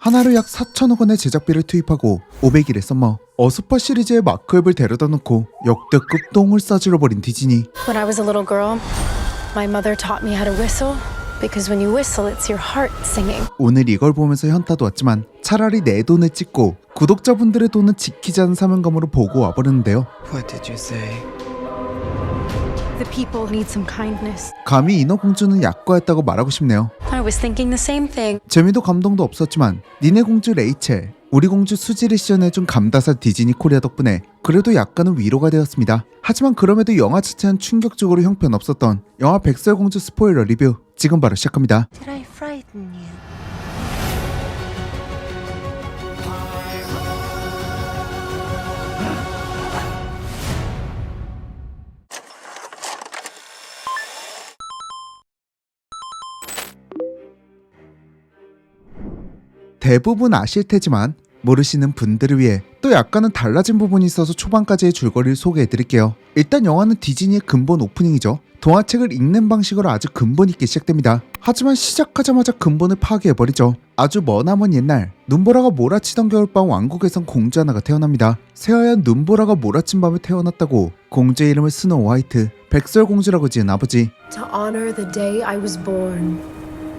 하나로 약 4천억 원의 제작비를 투입하고 500일의 썸머, 어스파 시리즈의 마크웹을 데려다 놓고 역대급 똥을 싸질러 버린 디즈니. When I was a little girl, my mother taught me how to whistle because when you whistle, it's your heart singing. 오늘 이걸 보면서 현타도 왔지만 차라리 내 돈을 찍고 구독자분들의 돈은 지키자는 사명감으로 보고 와버렸는데요. What did you say? The people need some kindness. 감히 인어공주는 약과였다고 말하고 싶네요. I was thinking the same thing. 재미도 감동도 없었지만 니네 공주 레이첼, 우리 공주 수지를 시연해준 감다사 디즈니 코리아 덕분에 그래도 약간은 위로가 되었습니다. 하지만 그럼에도 영화 자체는 충격적으로 형편없었던 영화 백설공주 스포일러 리뷰 지금 바로 시작합니다. Did I frighten you? 대부분 아실 테지만 모르시는 분들을 위해 또 약간은 달라진 부분이 있어서 초반까지의 줄거리를 소개해드릴게요. 일단 영화는 디즈니의 근본 오프닝이죠. 동화책을 읽는 방식으로 아주 근본 있게 시작됩니다. 하지만 시작하자마자 근본을 파괴해버리죠. 아주 머나먼 옛날 눈보라가 몰아치던 겨울밤 왕국에선 공주 하나가 태어납니다. 새하얀 눈보라가 몰아친 밤에 태어났다고 공주의 이름을 스노우 화이트, 백설공주라고 지은 아버지. To honor the day I was born,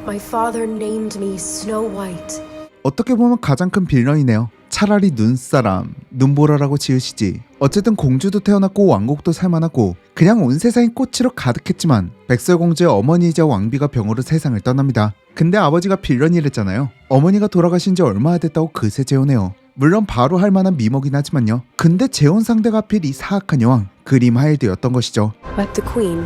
my father named me Snow White. 어떻게 보면 가장 큰 빌런이네요. 차라리 눈사람, 눈보라라고 지으시지. 어쨌든 공주도 태어났고 왕국도 살만하고 그냥 온 세상이 꽃으로 가득했지만 백설공주의 어머니이자 왕비가 병으로 세상을 떠납니다. 근데 아버지가 빌런이랬잖아요. 어머니가 돌아가신 지 얼마나 됐다고 그새 재혼해요. 물론 바로 할 만한 미모긴 하지만요. 근데 재혼 상대가 하필 이 사악한 여왕 그림 하일드였던 것이죠. But the queen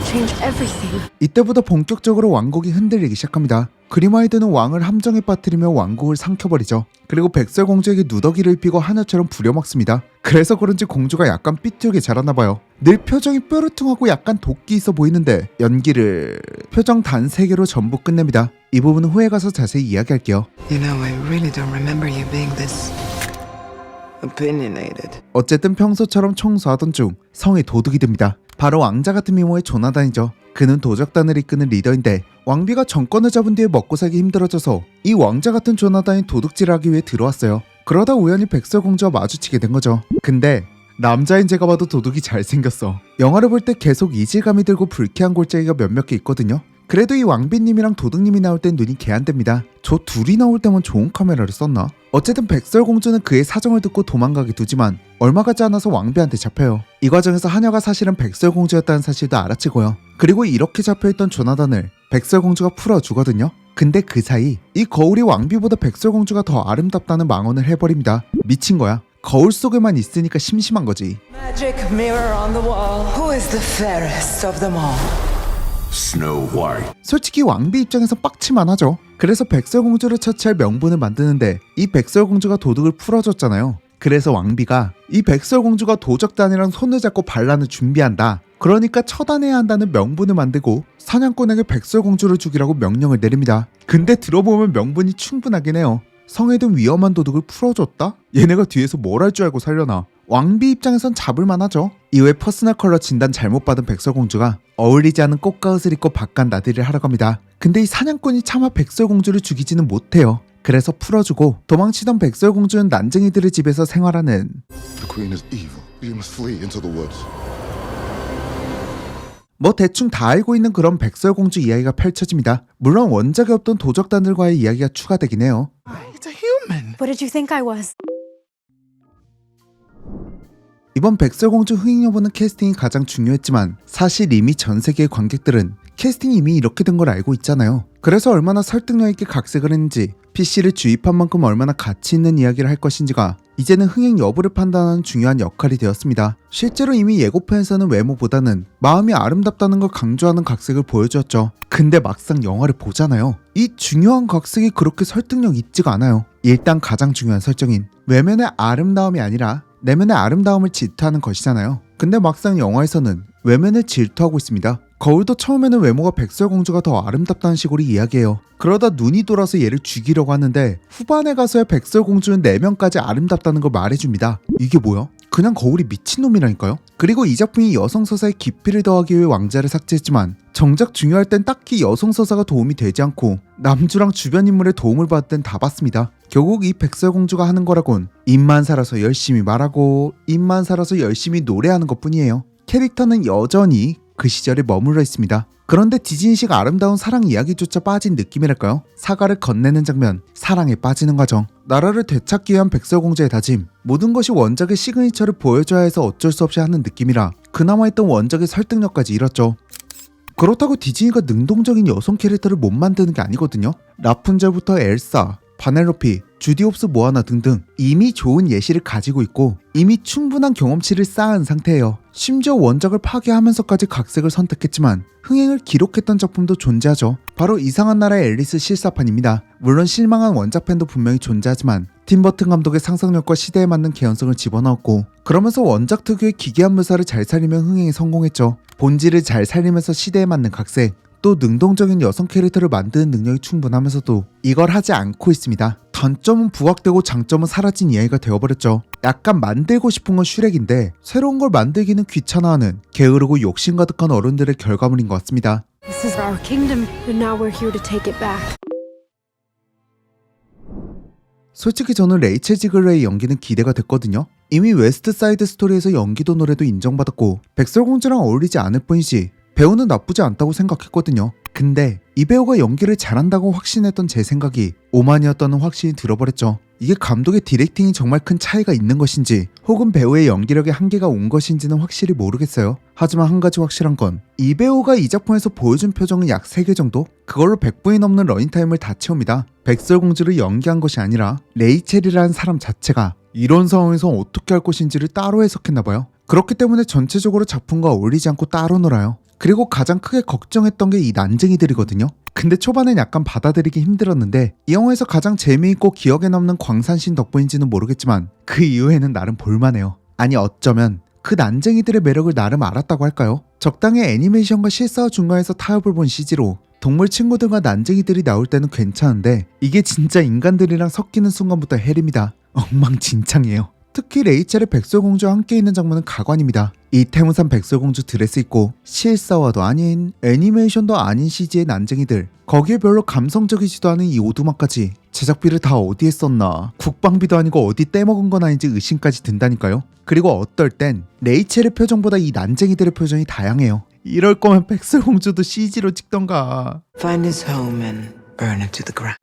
changed everything. 이때부터 본격적으로 왕국이 흔들리기 시작합니다. 그리마이드는 왕을 함정에 빠뜨리며 왕국을 삼켜버리죠. 그리고 백설공주에게 누더기를 입히고 하녀처럼 부려먹습니다. 그래서 그런지 공주가 약간 삐뚤게 자랐나봐요. 늘 표정이 뾰루퉁하고 약간 도끼 있어 보이는데 연기를 표정 단 3개로 전부 끝냅니다. 이 부분은 후에 가서 자세히 이야기할게요. You know, I really don't remember you being this opinionated. 어쨌든 평소처럼 청소하던 중 성에 도둑이 듭니다. 바로 왕자 같은 미모의 조나단이죠. 그는 도적단을 이끄는 리더인데 왕비가 정권을 잡은 뒤에 먹고 살기 힘들어져서 이 왕자 같은 조나단이 도둑질을 하기 위해 들어왔어요. 그러다 우연히 백설공주와 마주치게 된 거죠. 근데 남자인 제가 봐도 도둑이 잘생겼어. 영화를 볼 때 계속 이질감이 들고 불쾌한 골짜기가 몇몇 개 있거든요. 그래도 이 왕비님이랑 도둑님이 나올 땐 눈이 개 안 됩니다. 저 둘이 나올 때만 좋은 카메라를 썼나? 어쨌든 백설공주는 그의 사정을 듣고 도망가게 두지만 얼마 가지 않아서 왕비한테 잡혀요. 이 과정에서 하녀가 사실은 백설공주였다는 사실도 알아채고요. 그리고 이렇게 잡혀있던 조나단을 백설공주가 풀어주거든요. 근데 그 사이 이 거울이 왕비보다 백설공주가 더 아름답다는 망언을 해버립니다. 미친 거야. 거울 속에만 있으니까 심심한 거지. Magic mirror on the wall. Who is the fairest of them all? Snow White. 솔직히 왕비 입장에서 빡치만 하죠. 그래서 백설공주를 처치할 명분을 만드는데 이 백설공주가 도둑을 풀어줬잖아요. 그래서 왕비가 이 백설공주가 도적단이랑 손을 잡고 반란을 준비한다. 그러니까 처단해야 한다는 명분을 만들고 사냥꾼에게 백설공주를 죽이라고 명령을 내립니다. 근데 들어보면 명분이 충분하긴 해요. 성에 든 위험한 도둑을 풀어줬다? 얘네가 뒤에서 뭘 할 줄 알고 살려나. 왕비 입장에선 잡을만 하죠. 이후에 퍼스널 컬러 진단 잘못 받은 백설공주가 어울리지 않은 꽃가옷을 입고 바깥 나들이를 하러 갑니다. 근데 이 사냥꾼이 차마 백설공주를 죽이지는 못해요. 그래서 풀어주고 도망치던 백설공주는 난쟁이들의 집에서 생활하는 The queen is evil. You must flee into the woods. 뭐 대충 다 알고 있는 그런 백설공주 이야기가 펼쳐집니다. 물론 원작에 없던 도적단들과의 이야기가 추가되긴 해요. It's a human. What did you think I was? 이번 백설공주 흥행 여부는 캐스팅이 가장 중요했지만 사실 이미 전 세계의 관객들은 캐스팅이 이미 이렇게 된 걸 알고 있잖아요. 그래서 얼마나 설득력 있게 각색을 했는지 PC를 주입한 만큼 얼마나 가치 있는 이야기를 할 것인지가 이제는 흥행 여부를 판단하는 중요한 역할이 되었습니다. 실제로 이미 예고편에서는 외모보다는 마음이 아름답다는 걸 강조하는 각색을 보여주었죠. 근데 막상 영화를 보잖아요. 이 중요한 각색이 그렇게 설득력 있지가 않아요. 일단 가장 중요한 설정인 외면의 아름다움이 아니라 내면의 아름다움을 질투하는 것이잖아요. 근데 막상 영화에서는 외면을 질투하고 있습니다. 거울도 처음에는 외모가 백설공주가 더 아름답다는 식으로 이야기해요. 그러다 눈이 돌아서 얘를 죽이려고 하는데 후반에 가서야 백설공주는 내면까지 아름답다는 걸 말해줍니다. 이게 뭐야? 그냥 거울이 미친놈이라니까요. 그리고 이 작품이 여성 서사에 깊이를 더하기 위해 왕자를 삭제했지만 정작 중요할 땐 딱히 여성 서사가 도움이 되지 않고 남주랑 주변 인물의 도움을 받을 땐 다 받습니다. 결국 이 백설공주가 하는 거라곤 입만 살아서 열심히 말하고 입만 살아서 열심히 노래하는 것뿐이에요. 캐릭터는 여전히 그 시절에 머물러 있습니다. 그런데 디즈니식 아름다운 사랑 이야기조차 빠진 느낌이랄까요? 사과를 건네는 장면, 사랑에 빠지는 과정, 나라를 되찾기 위한 백설공주의 다짐, 모든 것이 원작의 시그니처를 보여줘야 해서 어쩔 수 없이 하는 느낌이라 그나마 했던 원작의 설득력까지 잃었죠. 그렇다고 디즈니가 능동적인 여성 캐릭터를 못 만드는 게 아니거든요. 라푼젤부터 엘사, 바넬로피, 주디옵스 모아나 등등 이미 좋은 예시를 가지고 있고 이미 충분한 경험치를 쌓은 상태예요. 심지어 원작을 파괴하면서까지 각색을 선택했지만 흥행을 기록했던 작품도 존재하죠. 바로 이상한 나라의 앨리스 실사판입니다. 물론 실망한 원작팬도 분명히 존재하지만 팀버튼 감독의 상상력과 시대에 맞는 개연성을 집어넣었고 그러면서 원작 특유의 기괴한 묘사를 잘 살리며 흥행에 성공했죠. 본질을 잘 살리면서 시대에 맞는 각색, 또 능동적인 여성 캐릭터를 만드는 능력이 충분하면서도 이걸 하지 않고 있습니다. 단점은 부각되고 장점은 사라진 이야기가 되어버렸죠. 약간 만들고 싶은 건 슈렉인데 새로운 걸 만들기는 귀찮아하는 게으르고 욕심 가득한 어른들의 결과물인 것 같습니다. This is our kingdom, and now we're here to take it back. 솔직히 저는 레이첼 지글러의 연기는 기대가 됐거든요. 이미 웨스트 사이드 스토리에서 연기도 노래도 인정받았고 백설공주랑 어울리지 않을 뿐이지 배우는 나쁘지 않다고 생각했거든요. 근데 이 배우가 연기를 잘한다고 확신했던 제 생각이 오만이었다는 확신이 들어버렸죠. 이게 감독의 디렉팅이 정말 큰 차이가 있는 것인지 혹은 배우의 연기력에 한계가 온 것인지는 확실히 모르겠어요. 하지만 한 가지 확실한 건 이 배우가 이 작품에서 보여준 표정은 약 3개 정도? 그걸로 100분이 넘는 러닝타임을 다 채웁니다. 백설공주를 연기한 것이 아니라 레이첼이라는 사람 자체가 이런 상황에서 어떻게 할 것인지를 따로 해석했나봐요. 그렇기 때문에 전체적으로 작품과 어울리지 않고 따로 놀아요. 그리고 가장 크게 걱정했던 게 이 난쟁이들이거든요. 근데 초반엔 약간 받아들이기 힘들었는데 이 영화에서 가장 재미있고 기억에 남는 광산신 덕분인지는 모르겠지만 그 이후에는 나름 볼만해요. 아니 어쩌면 그 난쟁이들의 매력을 나름 알았다고 할까요? 적당히 애니메이션과 실사와 중간에서 타협을 본 CG로 동물 친구들과 난쟁이들이 나올 때는 괜찮은데 이게 진짜 인간들이랑 섞이는 순간부터 헬입니다. 엉망진창이에요. 특히 레이첼의 백설공주와 함께 있는 장면은 가관입니다. 이 태무산 백설공주 드레스 입고 실사화도 아닌 애니메이션도 아닌 CG의 난쟁이들, 거기에 별로 감성적이지도 않은 이 오두막까지 제작비를 다 어디에 썼나, 국방비도 아니고 어디 떼먹은 건 아닌지 의심까지 든다니까요. 그리고 어떨 땐 레이첼의 표정보다 이 난쟁이들의 표정이 다양해요. 이럴 거면 백설공주도 CG로 찍던가. Find his home and burn it to the ground.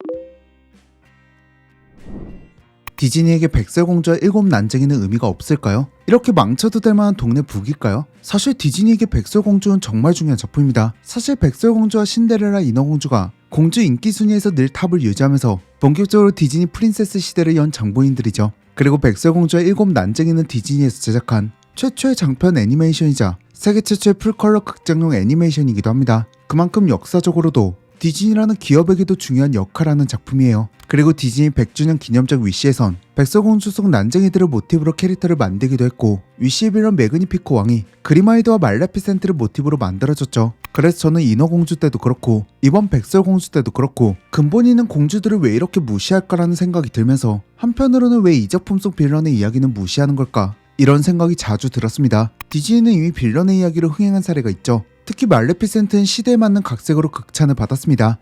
디즈니에게 백설공주와 7 난쟁이는 의미가 없을까요? 이렇게 망쳐도 될 만한 동네 북일까요? 사실 디즈니에게 백설공주는 정말 중요한 작품입니다. 사실 백설공주와 신데렐라 인어공주가 공주 인기 순위에서 늘 탑을 유지하면서 본격적으로 디즈니 프린세스 시대를 연 장본인들이죠. 그리고 백설공주와 7 난쟁이는 디즈니에서 제작한 최초의 장편 애니메이션이자 세계 최초의 풀컬러 극장용 애니메이션이기도 합니다. 그만큼 역사적으로도 디즈니라는 기업에게도 중요한 역할을 하는 작품이에요. 그리고 디즈니 100주년 기념작 위시에선 백설공주 속 난쟁이들을 모티브로 캐릭터를 만들기도 했고 위시의 빌런 매그니피코 왕이 그리마일드와 말레피센트를 모티브로 만들어졌죠. 그래서 저는 인어공주 때도 그렇고 이번 백설공주 때도 그렇고 근본 있는 공주들을 왜 이렇게 무시할까라는 생각이 들면서 한편으로는 왜 이 작품 속 빌런의 이야기는 무시하는 걸까? 이런 생각이 자주 들었습니다. 디즈니는 이미 빌런의 이야기로 흥행한 사례가 있죠. 특히 말레피센트는 시대에 맞는 각색으로 극찬을 받았습니다.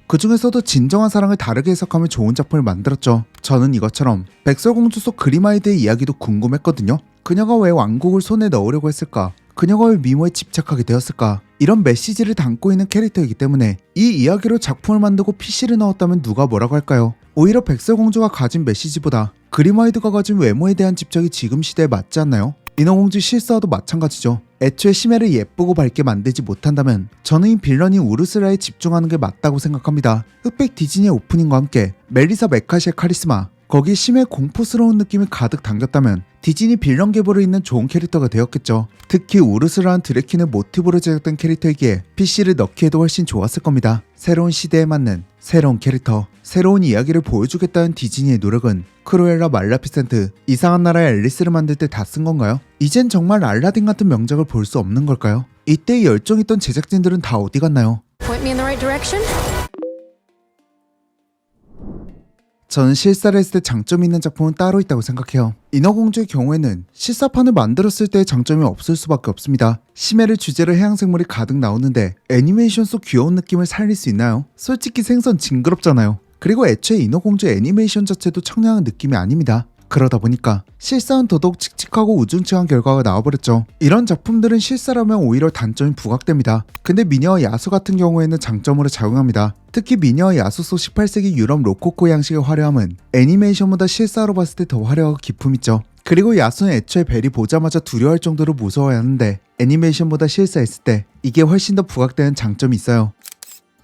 그 중에서도 진정한 사랑을 다르게 해석하면 좋은 작품을 만들었죠. 저는 이것처럼 백설공주 속 그리마일드의 이야기도 궁금했거든요. 그녀가 왜 왕국을 손에 넣으려고 했을까? 그녀가 왜 미모에 집착하게 되었을까? 이런 메시지를 담고 있는 캐릭터이기 때문에 이 이야기로 작품을 만들고 PC를 넣었다면 누가 뭐라고 할까요? 오히려 백설공주가 가진 메시지보다 그리마일드가 가진 외모에 대한 집착이 지금 시대에 맞지 않나요? 인어공주 실사와도 마찬가지죠. 애초에 심해를 예쁘고 밝게 만들지 못한다면 저는 이 빌런이 우르슬라에 집중하는 게 맞다고 생각합니다. 흑백 디즈니의 오프닝과 함께 멜리사 메카시의 카리스마, 거기에 심해 공포스러운 느낌이 가득 담겼다면 디즈니 빌런 계보를 잇는 좋은 캐릭터가 되었겠죠. 특히 우르슬라한 드래킨을 모티브로 제작된 캐릭터이기에 PC를 넣기에도 훨씬 좋았을 겁니다. 새로운 시대에 맞는 새로운 캐릭터, 새로운 이야기를 보여주겠다는 디즈니의 노력은 크루엘라 말라피센트, 이상한 나라의 앨리스를 만들 때 다 쓴 건가요? 이젠 정말 알라딘 같은 명작을 볼 수 없는 걸까요? 이때 열정있던 제작진들은 다 어디 갔나요? Point me in the right direction? 저는 실사를 했을 때 장점이 있는 작품은 따로 있다고 생각해요. 인어공주의 경우에는 실사판을 만들었을 때의 장점이 없을 수밖에 없습니다. 심해를 주제로 해양생물이 가득 나오는데 애니메이션 속 귀여운 느낌을 살릴 수 있나요? 솔직히 생선 징그럽잖아요. 그리고 애초에 인어공주 애니메이션 자체도 청량한 느낌이 아닙니다. 그러다 보니까 실사는 더더욱 칙칙하고 우중충한 결과가 나와버렸죠. 이런 작품들은 실사라면 오히려 단점이 부각됩니다. 근데 미녀와 야수 같은 경우에는 장점으로 작용합니다. 특히 미녀와 야수 속 18세기 유럽 로코코 양식의 화려함은 애니메이션보다 실사로 봤을 때 더 화려하고 기품 있죠. 그리고 야수는 애초에 벨이 보자마자 두려워할 정도로 무서워야 하는데 애니메이션보다 실사했을 때 이게 훨씬 더 부각되는 장점이 있어요.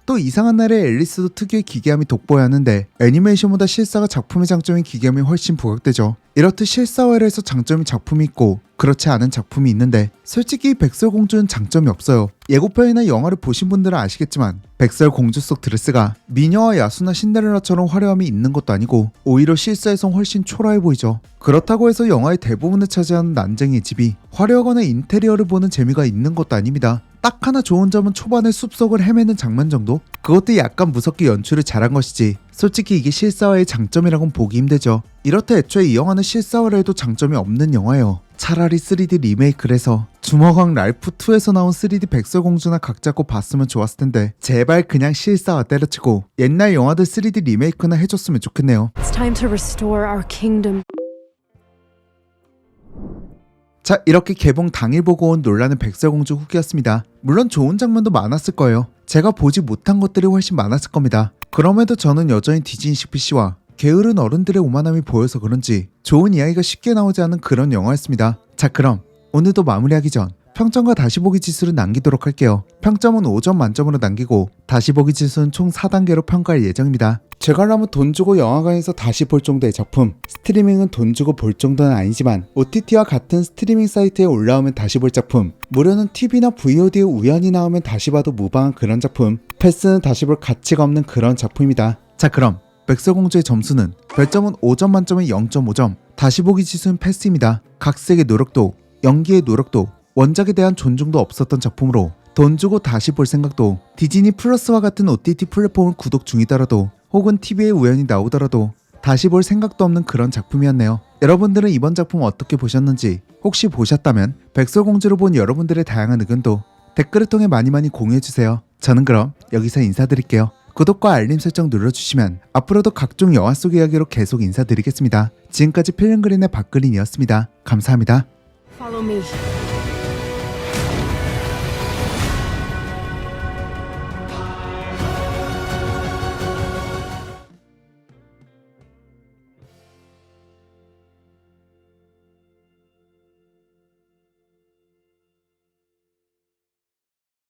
또 이상한 날의 앨리스도 특유의 기괴함이 돋보여야 하는데 애니메이션보다 실사가 작품의 장점인 기괴함이 훨씬 부각되죠. 이렇듯 실사화에서 장점인 작품이 있고 그렇지 않은 작품이 있는데 솔직히 백설공주는 장점이 없어요. 예고편이나 영화를 보신 분들은 아시겠지만 백설공주 속 드레스가 미녀와 야수나 신데렐라처럼 화려함이 있는 것도 아니고 오히려 실사에선 훨씬 초라해 보이죠. 그렇다고 해서 영화의 대부분을 차지하는 난쟁이의 집이 화려하거나 인테리어를 보는 재미가 있는 것도 아닙니다. 딱 하나 좋은 점은 초반에 숲속을 헤매는 장면 정도? 그것도 약간 무섭게 연출을 잘한 것이지 솔직히 이게 실사화의 장점이라고는 보기 힘들죠. 이렇다 애초에 이 영화는 실사화를 해도 장점이 없는 영화예요. 차라리 3D 리메이크를 해서 주먹왕 랄프2에서 나온 3D 백설공주나 각 잡고 봤으면 좋았을 텐데 제발 그냥 실사화 때려치고 옛날 영화들 3D 리메이크나 해줬으면 좋겠네요. It's time to restore our kingdom. 자, 이렇게 개봉 당일 보고 온 놀라는 백설공주 후기였습니다. 물론 좋은 장면도 많았을 거예요. 제가 보지 못한 것들이 훨씬 많았을 겁니다. 그럼에도 저는 여전히 디즈니식 PC와 게으른 어른들의 오만함이 보여서 그런지 좋은 이야기가 쉽게 나오지 않은 그런 영화였습니다. 자, 그럼 오늘도 마무리하기 전 평점과 다시 보기 지수를 남기도록 할게요. 평점은 5점 만점으로 남기고 다시 보기 지수는 총 4단계로 평가할 예정입니다. 제가라면 돈 주고 영화관에서 다시 볼 정도의 작품, 스트리밍은 돈 주고 볼 정도는 아니지만 OTT와 같은 스트리밍 사이트에 올라오면 다시 볼 작품, 무료는 TV나 VOD에 우연히 나오면 다시 봐도 무방한 그런 작품, 패스는 다시 볼 가치가 없는 그런 작품입니다. 자, 그럼 백설공주의 점수는 별점은 5점 만점에 0.5점, 다시 보기 지수는 패스입니다. 각색의 노력도, 연기의 노력도, 원작에 대한 존중도 없었던 작품으로 돈 주고 다시 볼 생각도, 디즈니 플러스와 같은 OTT 플랫폼을 구독 중이더라도 혹은 TV에 우연히 나오더라도 다시 볼 생각도 없는 그런 작품이었네요. 여러분들은 이번 작품 어떻게 보셨는지, 혹시 보셨다면 백설공주를 본 여러분들의 다양한 의견도 댓글을 통해 많이 공유해주세요. 저는 그럼 여기서 인사드릴게요. 구독과 알림 설정 눌러주시면 앞으로도 각종 영화 속 이야기로 계속 인사드리겠습니다. 지금까지 필름그린의 박그린이었습니다. 감사합니다. Follow me.